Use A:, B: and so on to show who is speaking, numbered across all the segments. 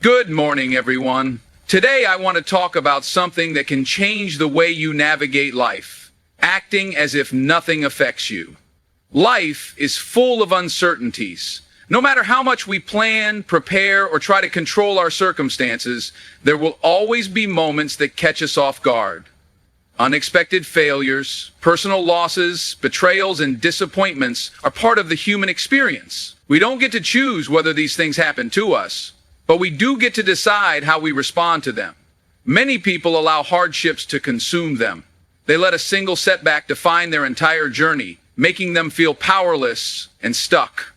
A: Good morning, everyone. Today I want to talk about something that can change the way you navigate life, acting as if nothing affects you. Life is full of uncertainties. No matter how much we plan, prepare, or try to control our circumstances, there will always be moments that catch us off guard. Unexpected failures, personal losses, betrayals, and disappointments are part of the human experience. We don't get to choose whether these things happen to us, but we do get to decide how we respond to them. Many people allow hardships to consume them. They let a single setback define their entire journey, making them feel powerless and stuck.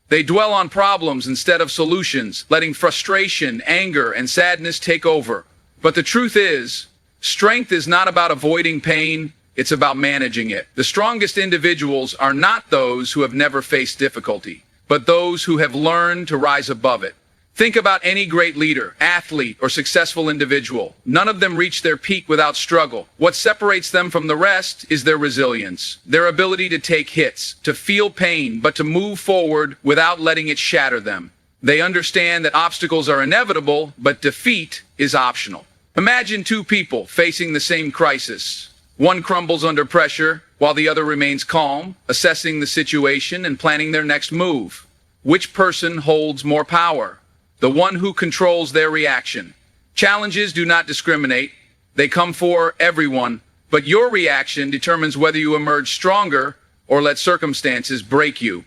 A: They dwell on problems instead of solutions, letting frustration, anger, and sadness take over. But the truth is, strength is not about avoiding pain, it's about managing it. The strongest individuals are not those who have never faced difficulty, but those who have learned to rise above it. Think about any great leader, athlete, or successful individual. None of them reach their peak without struggle. What separates them from the rest is their resilience, their ability to take hits, to feel pain, but to move forward without letting it shatter them. They understand that obstacles are inevitable, but defeat is optional. Imagine two people facing the same crisis. One crumbles under pressure, while the other remains calm, assessing the situation and planning their next move. Which person holds more power? The one who controls their reaction. Challenges do not discriminate. They come for everyone, but your reaction determines whether you emerge stronger or let circumstances break you.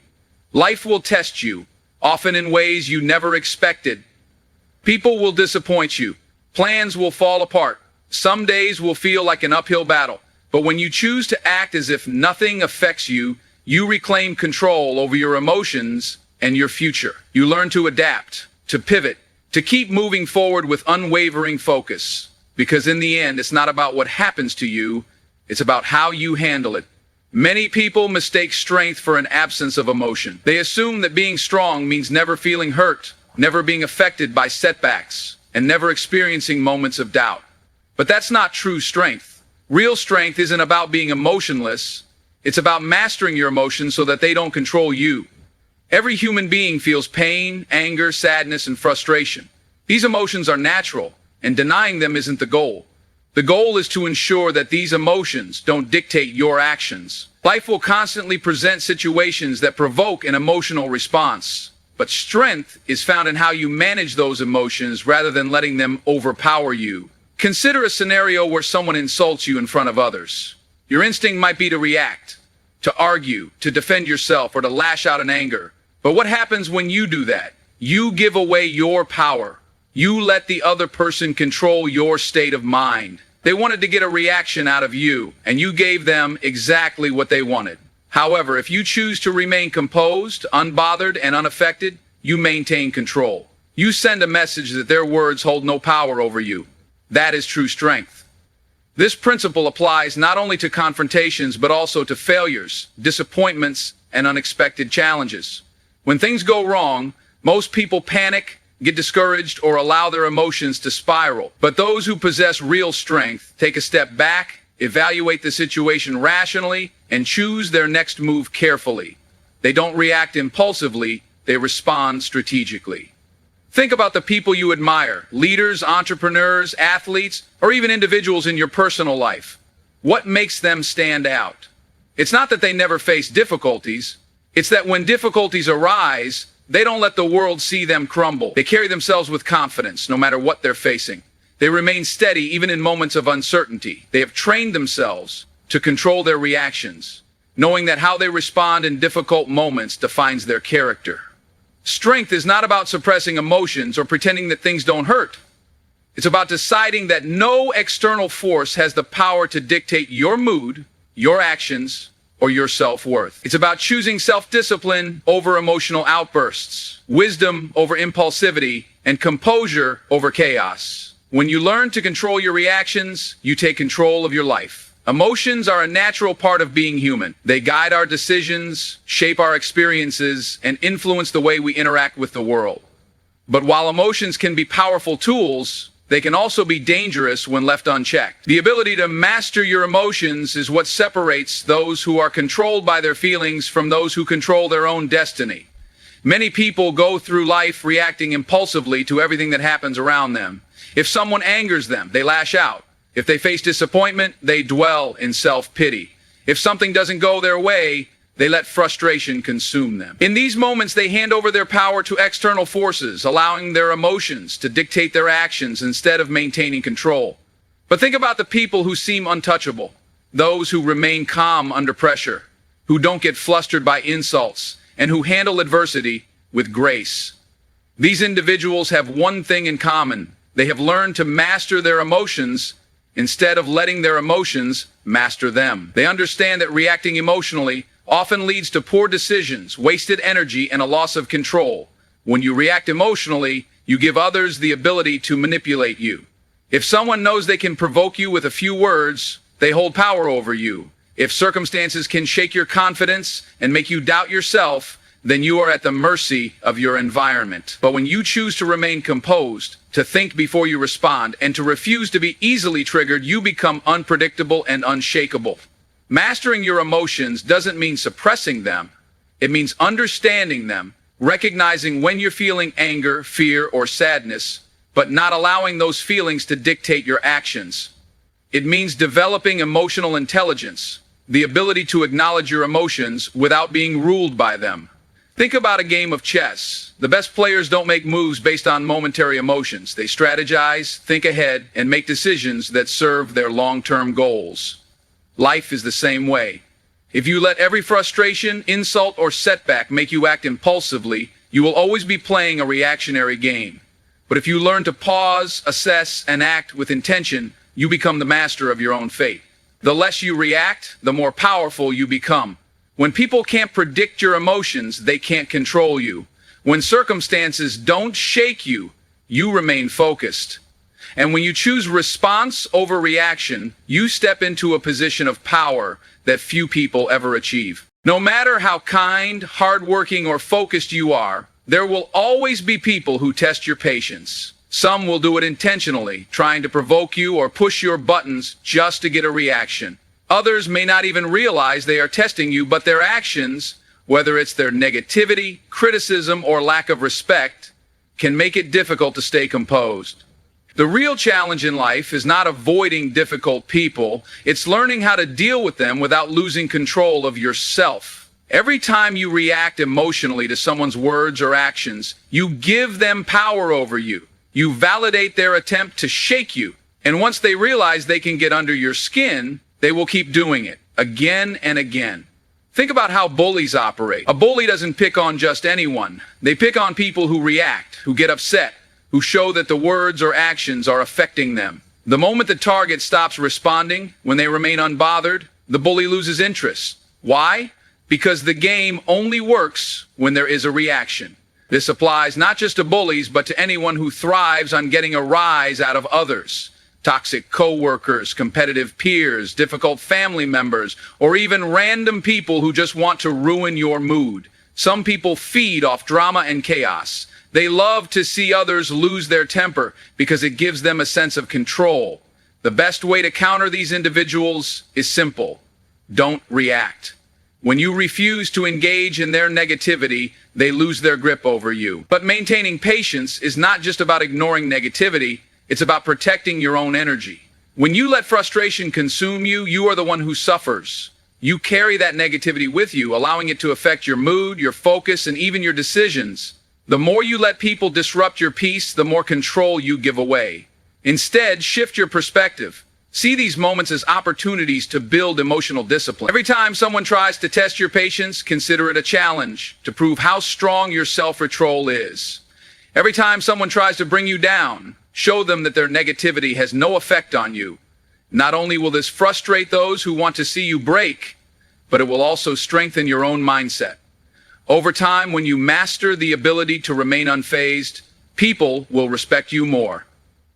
A: Life will test you, often in ways you never expected. People will disappoint you. Plans will fall apart. Some days will feel like an uphill battle, but when you choose to act as if nothing affects you, you reclaim control over your emotions and your future. You learn to adapt, to pivot, to keep moving forward with unwavering focus. Because in the end, it's not about what happens to you, it's about how you handle it. Many people mistake strength for an absence of emotion. They assume that being strong means never feeling hurt, never being affected by setbacks, and never experiencing moments of doubt. But that's not true strength. Real strength isn't about being emotionless, it's about mastering your emotions so that they don't control you. Every human being feels pain, anger, sadness, and frustration. These emotions are natural, and denying them isn't the goal. The goal is to ensure that these emotions don't dictate your actions. Life will constantly present situations that provoke an emotional response, but strength is found in how you manage those emotions rather than letting them overpower you. Consider a scenario where someone insults you in front of others. Your instinct might be to react, to argue, to defend yourself, or to lash out in anger. But what happens when you do that? You give away your power. You let the other person control your state of mind. They wanted to get a reaction out of you, and you gave them exactly what they wanted. However, if you choose to remain composed, unbothered, and unaffected, you maintain control. You send a message that their words hold no power over you. That is true strength. This principle applies not only to confrontations, but also to failures, disappointments, and unexpected challenges. When things go wrong, most people panic, get discouraged, or allow their emotions to spiral. But those who possess real strength take a step back, evaluate the situation rationally, and choose their next move carefully. They don't react impulsively, they respond strategically. Think about the people you admire, leaders, entrepreneurs, athletes, or even individuals in your personal life. What makes them stand out? It's not that they never face difficulties. It's that when difficulties arise, they don't let the world see them crumble. They carry themselves with confidence, no matter what they're facing. They remain steady even in moments of uncertainty. They have trained themselves to control their reactions, knowing that how they respond in difficult moments defines their character. Strength is not about suppressing emotions or pretending that things don't hurt. It's about deciding that no external force has the power to dictate your mood, your actions, or your self-worth. It's about choosing self-discipline over emotional outbursts, wisdom over impulsivity, and composure over chaos. When you learn to control your reactions, you take control of your life. Emotions are a natural part of being human. They guide our decisions, shape our experiences, and influence the way we interact with the world. But while emotions can be powerful tools, they can also be dangerous when left unchecked. The ability to master your emotions is what separates those who are controlled by their feelings from those who control their own destiny. Many people go through life reacting impulsively to everything that happens around them. If someone angers them, they lash out. If they face disappointment, they dwell in self-pity. If something doesn't go their way, they let frustration consume them. In these moments, they hand over their power to external forces, allowing their emotions to dictate their actions instead of maintaining control. But think about the people who seem untouchable, those who remain calm under pressure, who don't get flustered by insults, and who handle adversity with grace. These individuals have one thing in common. They have learned to master their emotions instead of letting their emotions master them. They understand that reacting emotionally often leads to poor decisions, wasted energy, and a loss of control. When you react emotionally, you give others the ability to manipulate you. If someone knows they can provoke you with a few words, they hold power over you. If circumstances can shake your confidence and make you doubt yourself, then you are at the mercy of your environment. But when you choose to remain composed, to think before you respond, and to refuse to be easily triggered, you become unpredictable and unshakable. Mastering your emotions doesn't mean suppressing them. It means understanding them, recognizing when you're feeling anger, fear, or sadness, but not allowing those feelings to dictate your actions. It means developing emotional intelligence, the ability to acknowledge your emotions without being ruled by them. Think about a game of chess. The best players don't make moves based on momentary emotions. They strategize, think ahead, and make decisions that serve their long-term goals. Life is the same way. If you let every frustration, insult, or setback make you act impulsively, you will always be playing a reactionary game. But if you learn to pause, assess, and act with intention, you become the master of your own fate. The less you react, the more powerful you become. When people can't predict your emotions, they can't control you. When circumstances don't shake you, you remain focused. And when you choose response over reaction, you step into a position of power that few people ever achieve. No matter how kind, hardworking, or focused you are, there will always be people who test your patience. Some will do it intentionally, trying to provoke you or push your buttons just to get a reaction. Others may not even realize they are testing you, but their actions, whether it's their negativity, criticism, or lack of respect, can make it difficult to stay composed. The real challenge in life is not avoiding difficult people, it's learning how to deal with them without losing control of yourself. Every time you react emotionally to someone's words or actions, you give them power over you. You validate their attempt to shake you. And once they realize they can get under your skin, they will keep doing it again and again. Think about how bullies operate. A bully doesn't pick on just anyone. They pick on people who react, who get upset, who show that the words or actions are affecting them. The moment the target stops responding, when they remain unbothered, the bully loses interest. Why? Because the game only works when there is a reaction. This applies not just to bullies, but to anyone who thrives on getting a rise out of others. Toxic coworkers, competitive peers, difficult family members, or even random people who just want to ruin your mood. Some people feed off drama and chaos. They love to see others lose their temper because it gives them a sense of control. The best way to counter these individuals is simple. Don't react. When you refuse to engage in their negativity, they lose their grip over you. But maintaining patience is not just about ignoring negativity, it's about protecting your own energy. When you let frustration consume you, you are the one who suffers. You carry that negativity with you, allowing it to affect your mood, your focus, and even your decisions. The more you let people disrupt your peace, the more control you give away. Instead, shift your perspective. See these moments as opportunities to build emotional discipline. Every time someone tries to test your patience, consider it a challenge to prove how strong your self-control is. Every time someone tries to bring you down, show them that their negativity has no effect on you. Not only will this frustrate those who want to see you break, but it will also strengthen your own mindset. Over time, when you master the ability to remain unfazed, people will respect you more.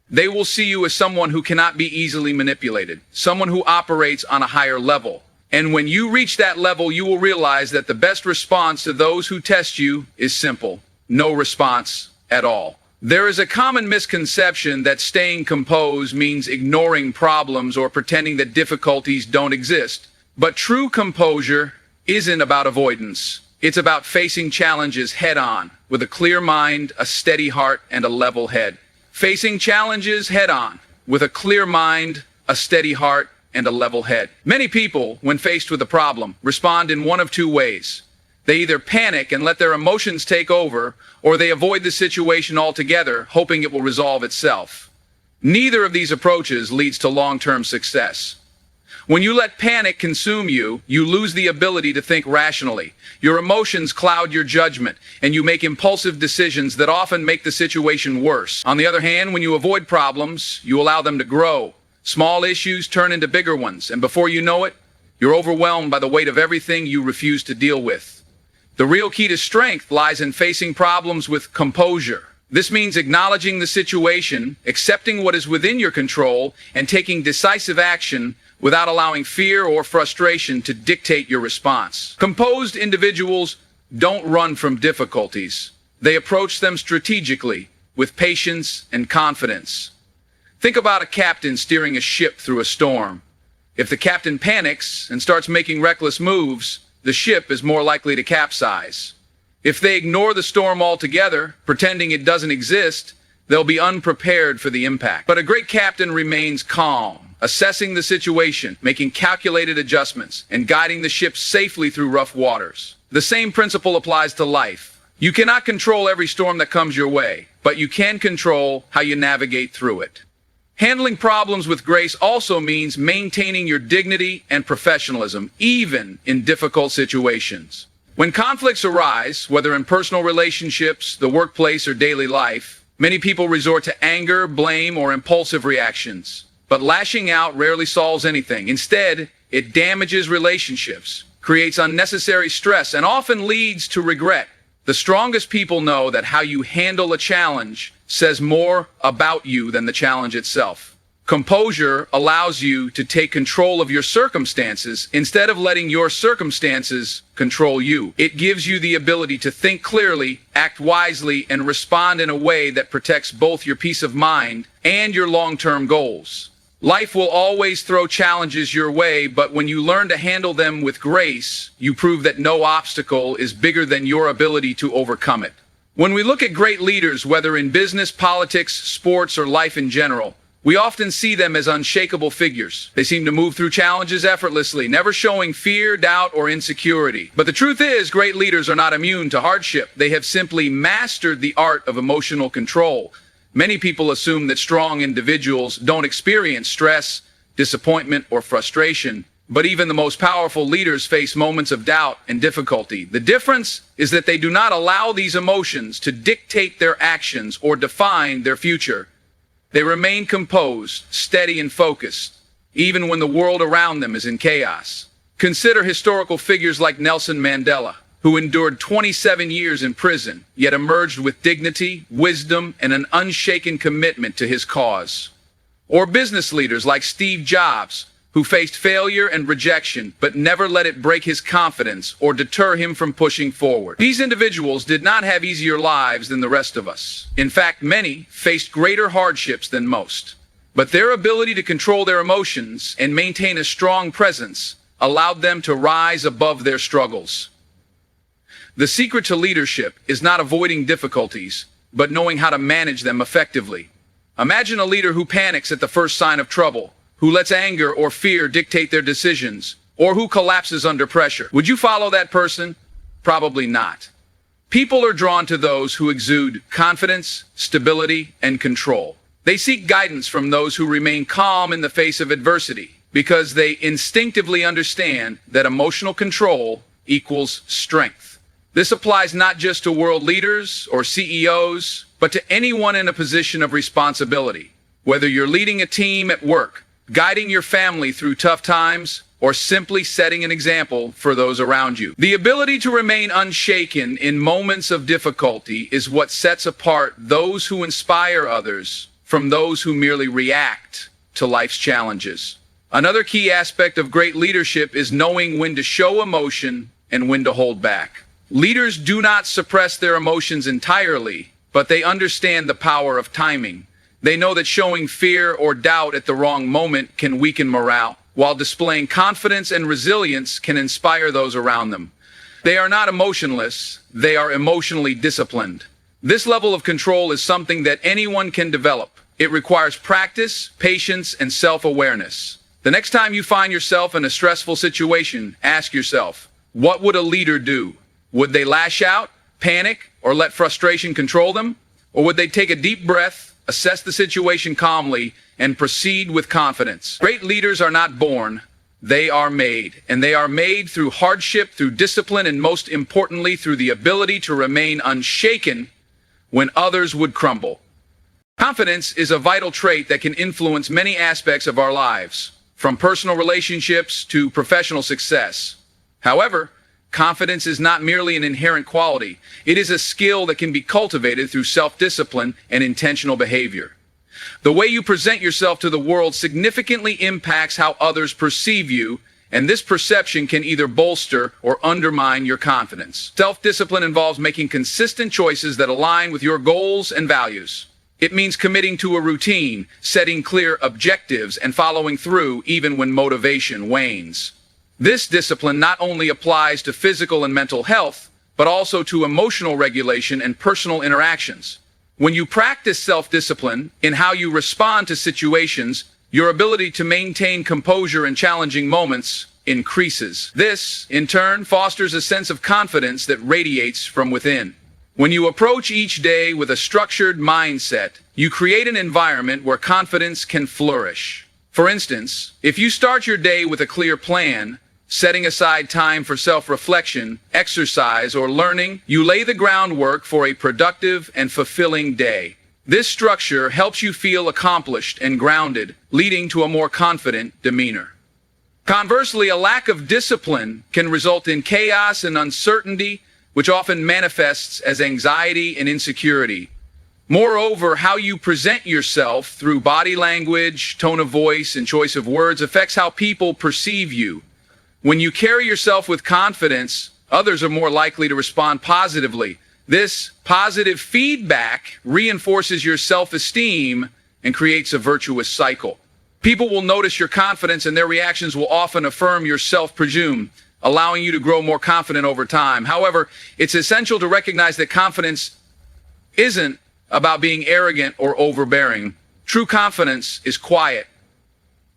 A: They will see you as someone who cannot be easily manipulated, someone who operates on a higher level. And when you reach that level, you will realize that the best response to those who test you is simple: no response at all. There is a common misconception that staying composed means ignoring problems or pretending that difficulties don't exist. But true composure isn't about avoidance. It's about facing challenges head-on, with a clear mind, a steady heart, and a level head. Facing challenges head-on, with a clear mind, a steady heart, and a level head. Many people, when faced with a problem, respond in one of two ways. They either panic and let their emotions take over, or they avoid the situation altogether, hoping it will resolve itself. Neither of these approaches leads to long-term success. When you let panic consume you, you lose the ability to think rationally. Your emotions cloud your judgment, and you make impulsive decisions that often make the situation worse. On the other hand, when you avoid problems, you allow them to grow. Small issues turn into bigger ones, and before you know it, you're overwhelmed by the weight of everything you refuse to deal with. The real key to strength lies in facing problems with composure. This means acknowledging the situation, accepting what is within your control, and taking decisive action without allowing fear or frustration to dictate your response. Composed individuals don't run from difficulties. They approach them strategically, with patience and confidence. Think about a captain steering a ship through a storm. If the captain panics and starts making reckless moves, the ship is more likely to capsize. If they ignore the storm altogether, pretending it doesn't exist, they'll be unprepared for the impact. But a great captain remains calm, assessing the situation, making calculated adjustments, and guiding the ship safely through rough waters. The same principle applies to life. You cannot control every storm that comes your way, but you can control how you navigate through it. Handling problems with grace also means maintaining your dignity and professionalism, even in difficult situations. When conflicts arise, whether in personal relationships, the workplace, or daily life, many people resort to anger, blame, or impulsive reactions. But lashing out rarely solves anything. Instead, it damages relationships, creates unnecessary stress, and often leads to regret. The strongest people know that how you handle a challenge says more about you than the challenge itself. Composure allows you to take control of your circumstances instead of letting your circumstances control you. It gives you the ability to think clearly, act wisely, and respond in a way that protects both your peace of mind and your long-term goals. Life will always throw challenges your way, but when you learn to handle them with grace, you prove that no obstacle is bigger than your ability to overcome it. When we look at great leaders, whether in business, politics, sports, or life in general, we often see them as unshakable figures. They seem to move through challenges effortlessly, never showing fear, doubt, or insecurity. But the truth is, great leaders are not immune to hardship. They have simply mastered the art of emotional control. Many people assume that strong individuals don't experience stress, disappointment, or frustration. But even the most powerful leaders face moments of doubt and difficulty. The difference is that they do not allow these emotions to dictate their actions or define their future. They remain composed, steady, and focused, even when the world around them is in chaos. Consider historical figures like Nelson Mandela, who endured 27 years in prison, yet emerged with dignity, wisdom, and an unshaken commitment to his cause. Or business leaders like Steve Jobs, who faced failure and rejection, but never let it break his confidence or deter him from pushing forward. These individuals did not have easier lives than the rest of us. In fact, many faced greater hardships than most. But their ability to control their emotions and maintain a strong presence allowed them to rise above their struggles. The secret to leadership is not avoiding difficulties, but knowing how to manage them effectively. Imagine a leader who panics at the first sign of trouble, who lets anger or fear dictate their decisions, or who collapses under pressure. Would you follow that person? Probably not. People are drawn to those who exude confidence, stability, and control. They seek guidance from those who remain calm in the face of adversity, because they instinctively understand that emotional control equals strength. This applies not just to world leaders or CEOs, but to anyone in a position of responsibility. Whether you're leading a team at work, guiding your family through tough times, or simply setting an example for those around you. The ability to remain unshaken in moments of difficulty is what sets apart those who inspire others from those who merely react to life's challenges. Another key aspect of great leadership is knowing when to show emotion and when to hold back. Leaders do not suppress their emotions entirely, but they understand the power of timing. They know that showing fear or doubt at the wrong moment can weaken morale, while displaying confidence and resilience can inspire those around them. They are not emotionless, they are emotionally disciplined. This level of control is something that anyone can develop. It requires practice, patience, and self-awareness. The next time you find yourself in a stressful situation, ask yourself, what would a leader do? Would they lash out, panic, or let frustration control them? Or would they take a deep breath, assess the situation calmly, and proceed with confidence? Great leaders are not born, they are made. And they are made through hardship, through discipline, and most importantly, through the ability to remain unshaken when others would crumble. Confidence is a vital trait that can influence many aspects of our lives, from personal relationships to professional success. However, confidence is not merely an inherent quality. It is a skill that can be cultivated through self-discipline and intentional behavior. The way you present yourself to the world significantly impacts how others perceive you, and this perception can either bolster or undermine your confidence. Self-discipline involves making consistent choices that align with your goals and values. It means committing to a routine, setting clear objectives, and following through even when motivation wanes. This discipline not only applies to physical and mental health, but also to emotional regulation and personal interactions. When you practice self-discipline in how you respond to situations, your ability to maintain composure in challenging moments increases. This, in turn, fosters a sense of confidence that radiates from within. When you approach each day with a structured mindset, you create an environment where confidence can flourish. For instance, if you start your day with a clear plan, setting aside time for self-reflection, exercise, or learning, you lay the groundwork for a productive and fulfilling day. This structure helps you feel accomplished and grounded, leading to a more confident demeanor. Conversely, a lack of discipline can result in chaos and uncertainty, which often manifests as anxiety and insecurity. Moreover, how you present yourself through body language, tone of voice, and choice of words affects how people perceive you. When you carry yourself with confidence, others are more likely to respond positively. This positive feedback reinforces your self-esteem and creates a virtuous cycle. People will notice your confidence, and their reactions will often affirm your self-presume, allowing you to grow more confident over time. However, it's essential to recognize that confidence isn't about being arrogant or overbearing. True confidence is quiet.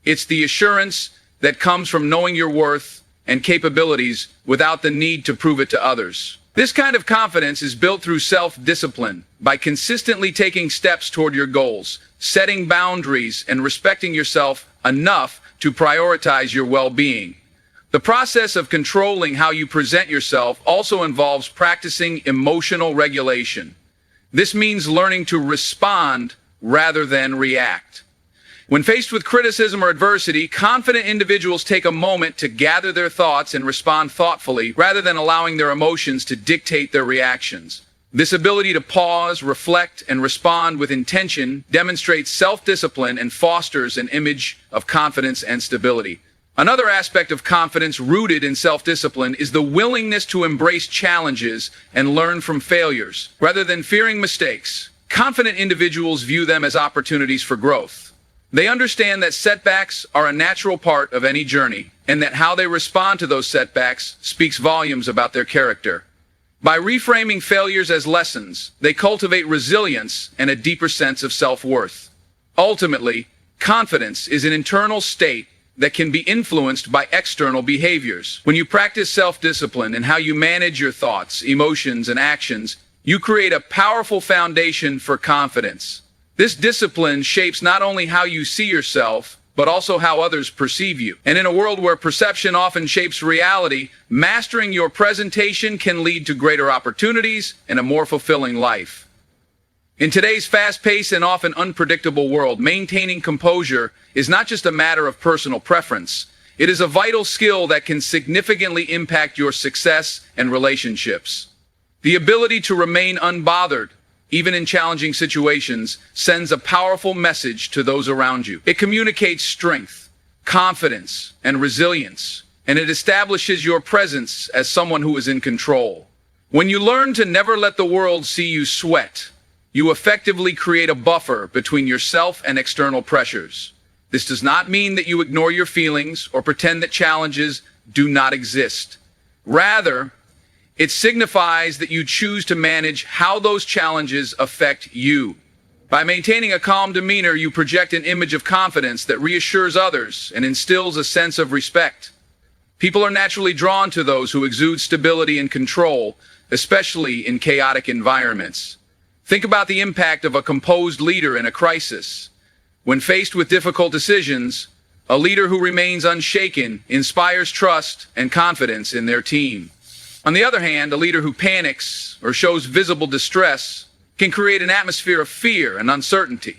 A: It's the assurance that comes from knowing your worth and capabilities without the need to prove it to others. This kind of confidence is built through self-discipline, by consistently taking steps toward your goals, setting boundaries, and respecting yourself enough to prioritize your well-being. The process of controlling how you present yourself also involves practicing emotional regulation. This means learning to respond rather than react. When faced with criticism or adversity, confident individuals take a moment to gather their thoughts and respond thoughtfully, rather than allowing their emotions to dictate their reactions. This ability to pause, reflect, and respond with intention demonstrates self-discipline and fosters an image of confidence and stability. Another aspect of confidence rooted in self-discipline is the willingness to embrace challenges and learn from failures. Rather than fearing mistakes, confident individuals view them as opportunities for growth. They understand that setbacks are a natural part of any journey, and that how they respond to those setbacks speaks volumes about their character. By reframing failures as lessons, they cultivate resilience and a deeper sense of self-worth. Ultimately, confidence is an internal state that can be influenced by external behaviors. When you practice self-discipline in how you manage your thoughts, emotions, and actions, you create a powerful foundation for confidence. This discipline shapes not only how you see yourself, but also how others perceive you. And in a world where perception often shapes reality, mastering your presentation can lead to greater opportunities and a more fulfilling life. In today's fast-paced and often unpredictable world, maintaining composure is not just a matter of personal preference. It is a vital skill that can significantly impact your success and relationships. The ability to remain unbothered, even in challenging situations, sends a powerful message to those around you. It communicates strength, confidence, and resilience, and it establishes your presence as someone who is in control. When you learn to never let the world see you sweat, you effectively create a buffer between yourself and external pressures. This does not mean that you ignore your feelings or pretend that challenges do not exist. Rather, It signifies that you choose to manage how those challenges affect you. By maintaining a calm demeanor, you project an image of confidence that reassures others and instills a sense of respect. People are naturally drawn to those who exude stability and control, especially in chaotic environments. Think about the impact of a composed leader in a crisis. When faced with difficult decisions, a leader who remains unshaken inspires trust and confidence in their team. On the other hand, a leader who panics or shows visible distress can create an atmosphere of fear and uncertainty.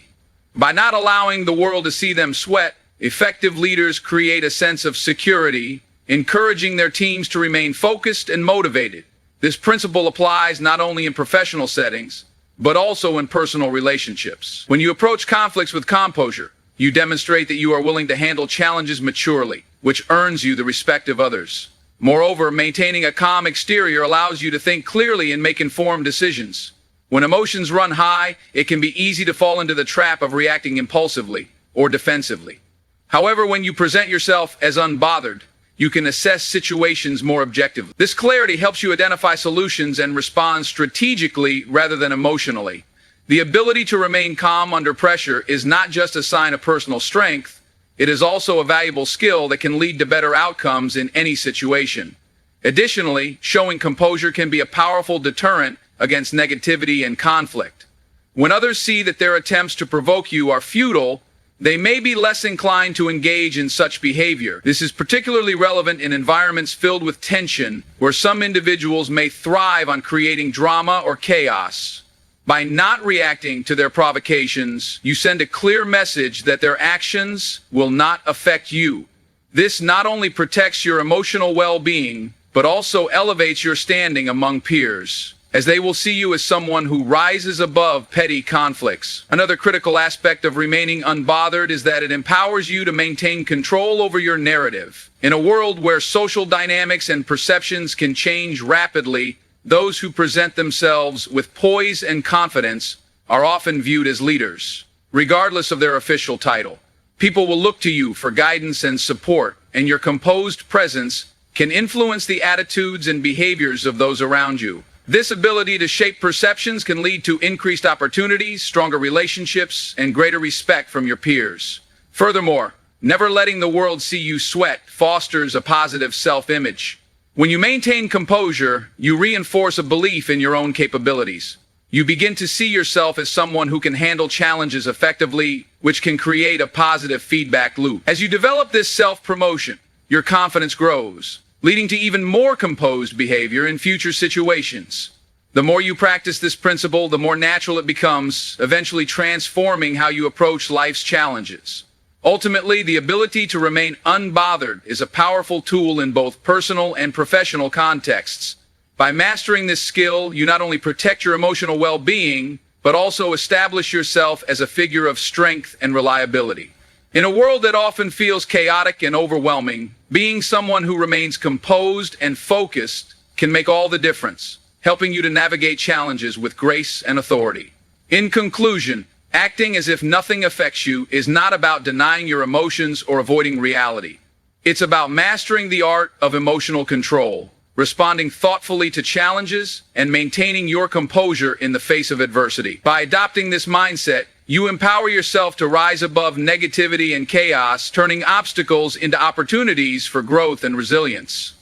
A: By not allowing the world to see them sweat, effective leaders create a sense of security, encouraging their teams to remain focused and motivated. This principle applies not only in professional settings, but also in personal relationships. When you approach conflicts with composure, you demonstrate that you are willing to handle challenges maturely, which earns you the respect of others. Moreover, maintaining a calm exterior allows you to think clearly and make informed decisions. When emotions run high, it can be easy to fall into the trap of reacting impulsively or defensively. However, when you present yourself as unbothered, you can assess situations more objectively. This clarity helps you identify solutions and respond strategically rather than emotionally. The ability to remain calm under pressure is not just a sign of personal strength, it is also a valuable skill that can lead to better outcomes in any situation. Additionally, showing composure can be a powerful deterrent against negativity and conflict. When others see that their attempts to provoke you are futile, they may be less inclined to engage in such behavior. This is particularly relevant in environments filled with tension, where some individuals may thrive on creating drama or chaos. By not reacting to their provocations, you send a clear message that their actions will not affect you. This not only protects your emotional well-being, but also elevates your standing among peers, as they will see you as someone who rises above petty conflicts. Another critical aspect of remaining unbothered is that it empowers you to maintain control over your narrative. In a world where social dynamics and perceptions can change rapidly, those who present themselves with poise and confidence are often viewed as leaders, regardless of their official title. People will look to you for guidance and support, and your composed presence can influence the attitudes and behaviors of those around you. This ability to shape perceptions can lead to increased opportunities, stronger relationships, and greater respect from your peers. Furthermore, never letting the world see you sweat fosters a positive self-image. When you maintain composure, you reinforce a belief in your own capabilities. You begin to see yourself as someone who can handle challenges effectively, which can create a positive feedback loop. As you develop this self-promotion, your confidence grows, leading to even more composed behavior in future situations. The more you practice this principle, the more natural it becomes, eventually transforming how you approach life's challenges. Ultimately, the ability to remain unbothered is a powerful tool in both personal and professional contexts. By mastering this skill, you not only protect your emotional well-being, but also establish yourself as a figure of strength and reliability. In a world that often feels chaotic and overwhelming, being someone who remains composed and focused can make all the difference, helping you to navigate challenges with grace and authority. In conclusion, acting as if nothing affects you is not about denying your emotions or avoiding reality. It's about mastering the art of emotional control, responding thoughtfully to challenges, and maintaining your composure in the face of adversity. By adopting this mindset, you empower yourself to rise above negativity and chaos, turning obstacles into opportunities for growth and resilience.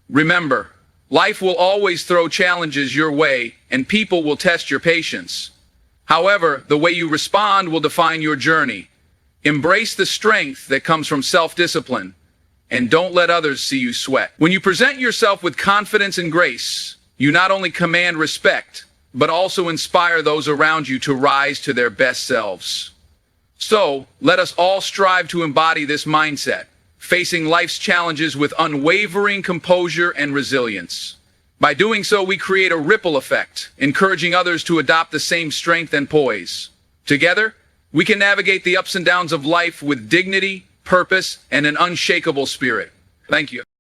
A: Remember, life will always throw challenges your way, and people will test your patience. However, the way you respond will define your journey. Embrace the strength that comes from self-discipline, and don't let others see you sweat. When you present yourself with confidence and grace, you not only command respect, but also inspire those around you to rise to their best selves. So, let us all strive to embody this mindset, facing life's challenges with unwavering composure and resilience. By doing so, we create a ripple effect, encouraging others to adopt the same strength and poise. Together, we can navigate the ups and downs of life with dignity, purpose, and an unshakable spirit. Thank you.